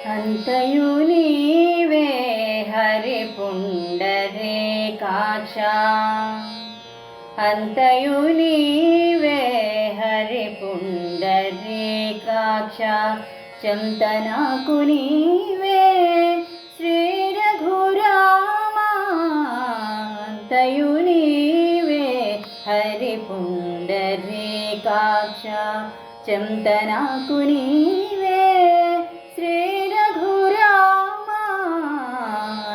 అంతయు నీవే హరి పుండరీకాక్ష అంతయు నీవే హరి పుండరీకాక్ష చెంతనాకు నీవే శ్రీ రఘురామ అంతయు నీవే హరి పుండరీకాక్ష చెంతనాకు నీవే శ్రీ రఘురామ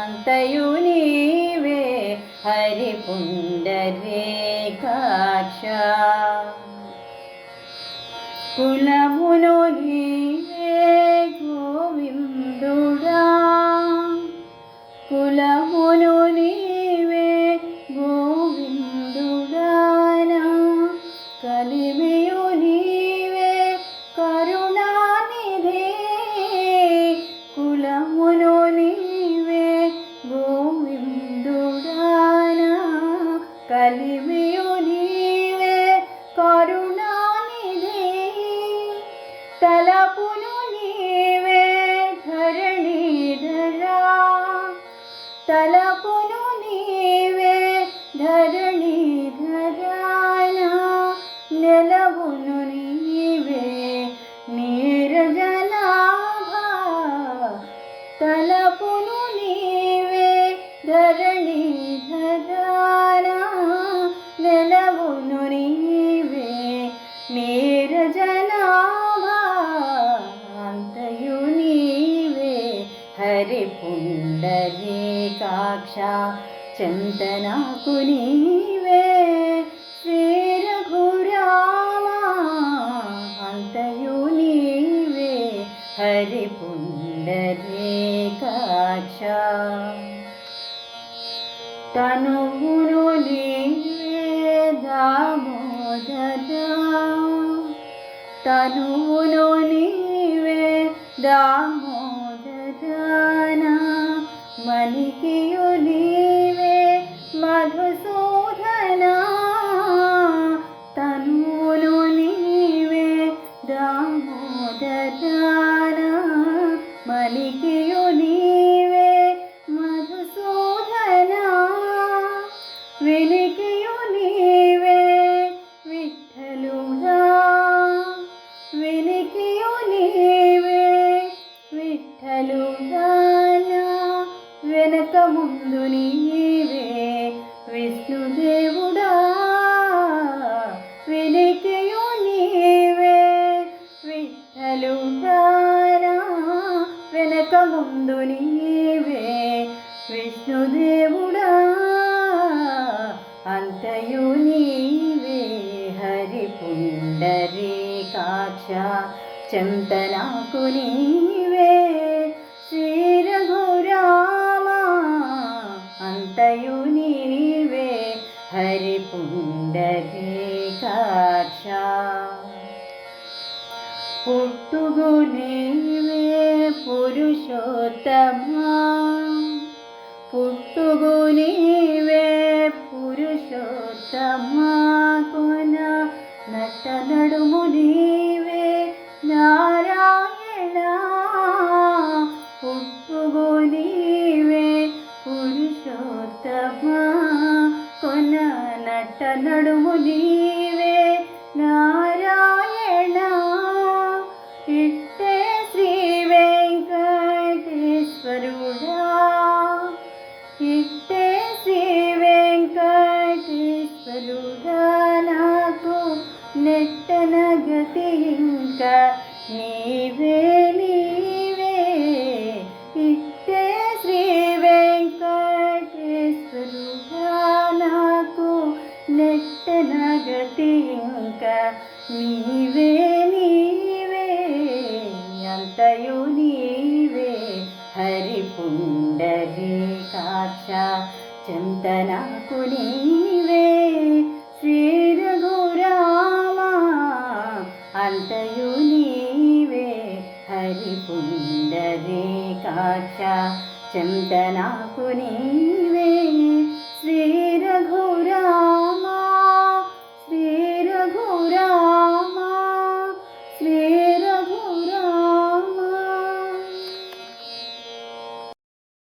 అంతయు నీవే హరి పుండరీకాక్ష కులమును నీవే గోవిందుడా కులమును నీవే గోవిందుడా కలిమియు నీవే కరుణానిధి కులమును నీవే గోవిందుడా కలిమియు నీవే కరుణానిధి తలపును నీవే ధరణీధరా తలపును నీవే ధరణీధరానా నెలవును నీవే నీరజనాభా తలపును నీవే ధరణీధరానా నెలవును నీవే నీరజనాభా అంతయు నీవే హరి పుండరీకాక్ష చెంతనాకు నీవే శ్రీ రఘురామ అంతయు నీవే హరి పుండరీకాక్ష తనువును నీవే దామోదరా తనువును నీవే దామోదరానా మణికియు నీవే మధుసూదనా తనువును నీవే దామోదరానా మణికియు నీవే మధుసూదనా వెలికియు నీవే విఠలుడా వెలికియు నీవే విఠలుడా వెనక ముందు నీవే విష్ణుదేవుడా వెలికియు నీవే విఠలుడా వెనక ముందు నీవే విష్ణుదేవుడా అంతయు నీవే హరి పుండరీకాక్ష చెంతనాకు నీవే శ్రీ రఘురామ అంతయు నీవే హరి పుండరీకాక్ష పుట్టుగు నీవే పురుషోత్తమా పుట్టుగు నీవే పురుషోత్తమా కొన నట నడుము నీవే నారాయణ పుట్టుగు నీవే పురుషోత్తమా కొన నట నడుము నీవే నారాయణ ఇట్టే శ్రీ వెంకటేశ్వరుడా ఇట్టే శ్రీ వెంకటేశ్వరుడా నాకు నెట్టన గతి ఇంకా నీవే నీవే ఇట్టే శ్రీ వెంకటేశ్వరుడా నాకు నెట్టన గతి ఇంకా నీవే నీవే అంతయు నీవే హరి పుండరీకాక్ష చెంతనాకు నీవే శ్రీ రఘురామ అంతయు నీవే హరి పుండరీకాక్ష చెంతనాకు నీవే